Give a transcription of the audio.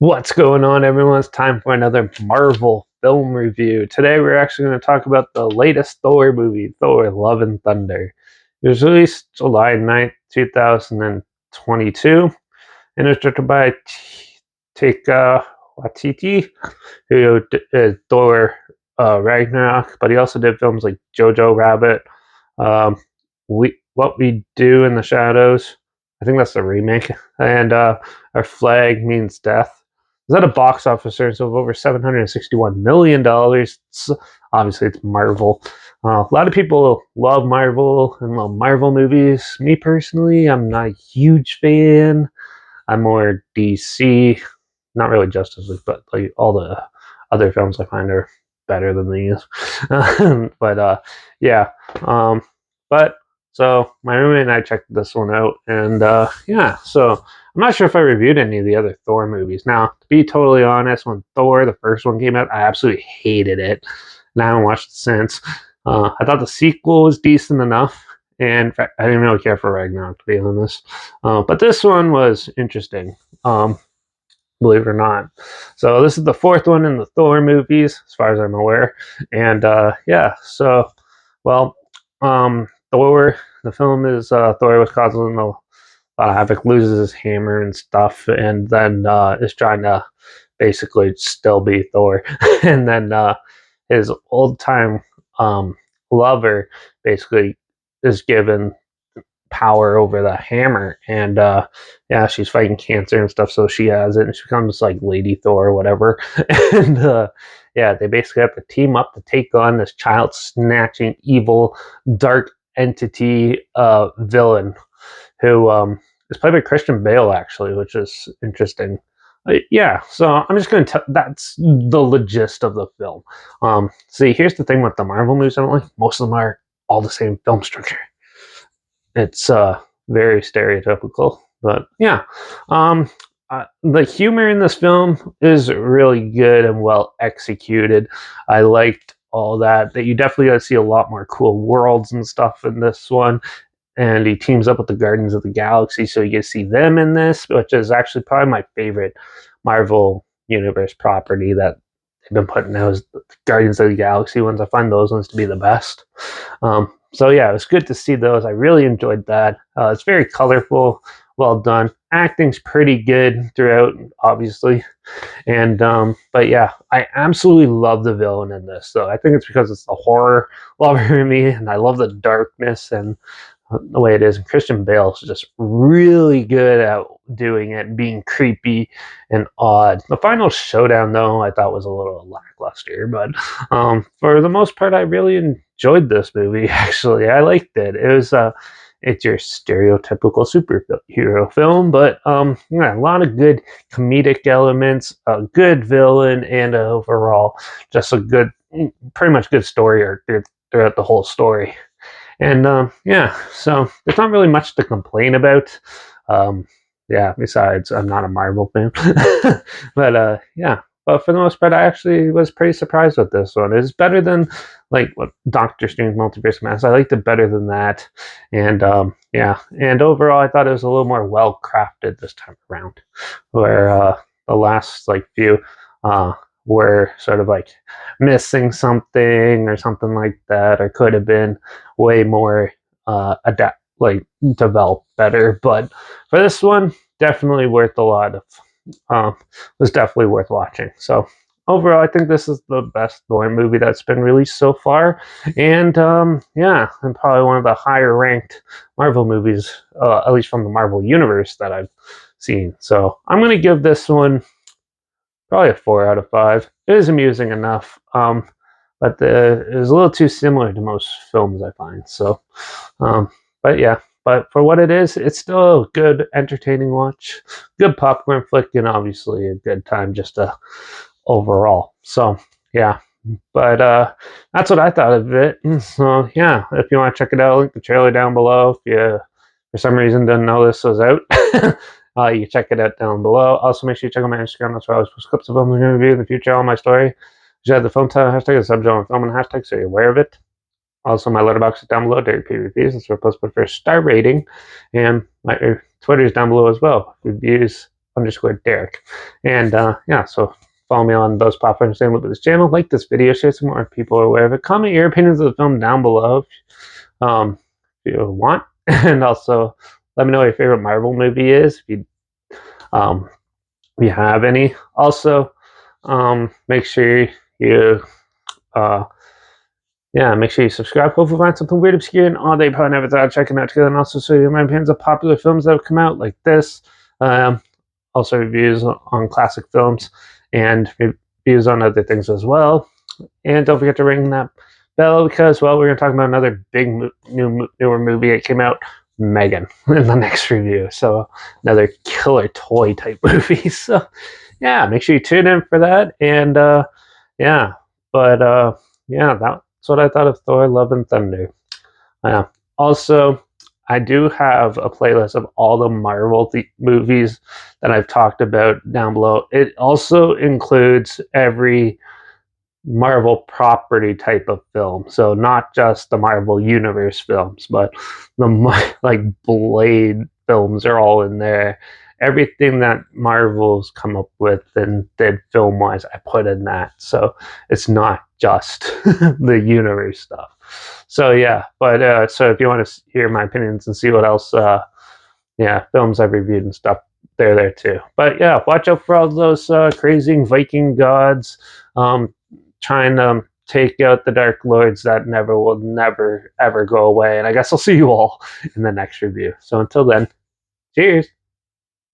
What's going on, everyone? It's time for another Marvel film review. Today, we're actually going to talk about the latest Thor movie, Thor Love and Thunder. It was released July 9th, 2022, and it was directed by Taika Waititi, who did Thor Ragnarok, but he also did films like Jojo Rabbit, um, What We Do in the Shadows. I think that's the remake, and Our Flag Means Death. Is that a box office earnings of over $761 million? Obviously, it's Marvel. A lot of people love Marvel and love Marvel movies. Me personally, I'm not a huge fan. I'm more DC. Not really Justice League, but like all the other films I find are better than these. Yeah. Um, but so my roommate and I checked this one out, and yeah. So I'm not sure if I reviewed any of the other Thor movies. Now, to be totally honest, when Thor the first one came out, I absolutely hated it, and I haven't watched it since. I thought the sequel was decent enough, and in fact, I didn't really care for Ragnarok, to be honest. But this one was interesting. Believe it or not. So this is the fourth one in the Thor movies, as far as I'm aware. And yeah, so well, Thor. The film is Thor was causing a lot of havoc, loses his hammer and stuff, and then is trying to basically still be Thor. And then his old time lover basically is given power over the hammer, and yeah, she's fighting cancer and stuff, so she has it, and she becomes like Lady Thor or whatever. And yeah, they basically have to team up to take on this child snatching evil dark entity villain who is played by Christian Bale, actually, which is interesting. Yeah, so I'm just going to that's the gist of the film. See, here's the thing with the Marvel movies, I don't like most of them are all the same film structure. It's very stereotypical, but yeah. Um, the humor in this film is really good and well executed. I liked all that. That you definitely got to see a lot more cool worlds and stuff in this one. And he teams up with the Guardians of the Galaxy, so you get to see them in this, which is actually probably my favorite Marvel Universe property that they've been putting out is the Guardians of the Galaxy ones. I find those ones to be the best. So yeah, it was good to see those. I really enjoyed that. It's very colorful, well done. Acting's pretty good throughout, obviously, and but yeah, I absolutely love the villain in this. So I think it's because it's the horror lover in me, and I love the darkness and the way it is. And Christian Bale is just really good at doing it, being creepy and odd. The final showdown, though, I thought was a little lackluster, but for the most part, I really enjoyed this movie. Actually, I liked it. It was it's your stereotypical superhero film, but yeah, a lot of good comedic elements, a good villain, and overall just a good, pretty much good story arc throughout the whole story. And yeah, so there's not really much to complain about. Um, yeah, besides I'm not a Marvel fan, but yeah. But for the most part, I actually was pretty surprised with this one. It's better than like what Doctor Strange Multiverse of Madness. I liked it better than that, and yeah. And overall, I thought it was a little more well crafted this time around, where the last like few uh, were sort of like missing something or something like that, or could have been way more adapt like developed better. But for this one, definitely worth a lot of was definitely worth watching. So overall, I think this is the best Thor movie that's been released so far, and yeah, and probably one of the higher ranked Marvel movies, at least from the Marvel universe that I've seen. So I'm gonna give this one probably a 4 out of 5. It is amusing enough, but it was a little too similar to most films I find. So, um, but yeah, but for what it is, it's still a good, entertaining watch, good popcorn flick, and obviously a good time just overall. So yeah, but that's what I thought of it. So yeah, if you want to check it out, I'll link the trailer down below. If you for some reason didn't know this was out, you can check it out down below. Also, make sure you check out my Instagram. That's where I always post clips of films I'm going to review in the future. All my story. Just add the film title hashtag, the subgenre film and hashtag, so you're aware of it. Also, my Letterbox is down below. Dairy P reviews. That's where I post my first star rating, and my Twitter is down below as well. Reviews _Derek. And yeah, so follow me on those platforms. Same with this channel. Like this video, share some more people are aware of it. Comment your opinions of the film down below if you want, and also let me know what your favorite Marvel movie is if you have any. Also, make sure you make sure you subscribe. Hopefully find something weird, obscure, and all day probably never thought of checking out together. And also show you my opinions of popular films that have come out like this. Also reviews on classic films and reviews on other things as well. And don't forget to ring that bell because, well, we're going to talk about another big newer movie that came out, Megan, in the next review. So another killer toy type movie. So yeah, make sure you tune in for that. And yeah, but yeah, that's what I thought of Thor: Love and Thunder. Also, I do have a playlist of all the Marvel movies that I've talked about down below. It also includes every Marvel property type of film. So not just the Marvel Universe films, but the like Blade films are all in there. Everything that Marvel's come up with and did film wise, I put in that. So it's not just the universe stuff. So yeah, but so if you want to hear my opinions and see what else films I've reviewed and stuff, they're there too. But yeah, watch out for all those crazy Viking gods trying to take out the Dark Lords that will never ever go away. And I guess I'll see you all in the next review. So until then, cheers.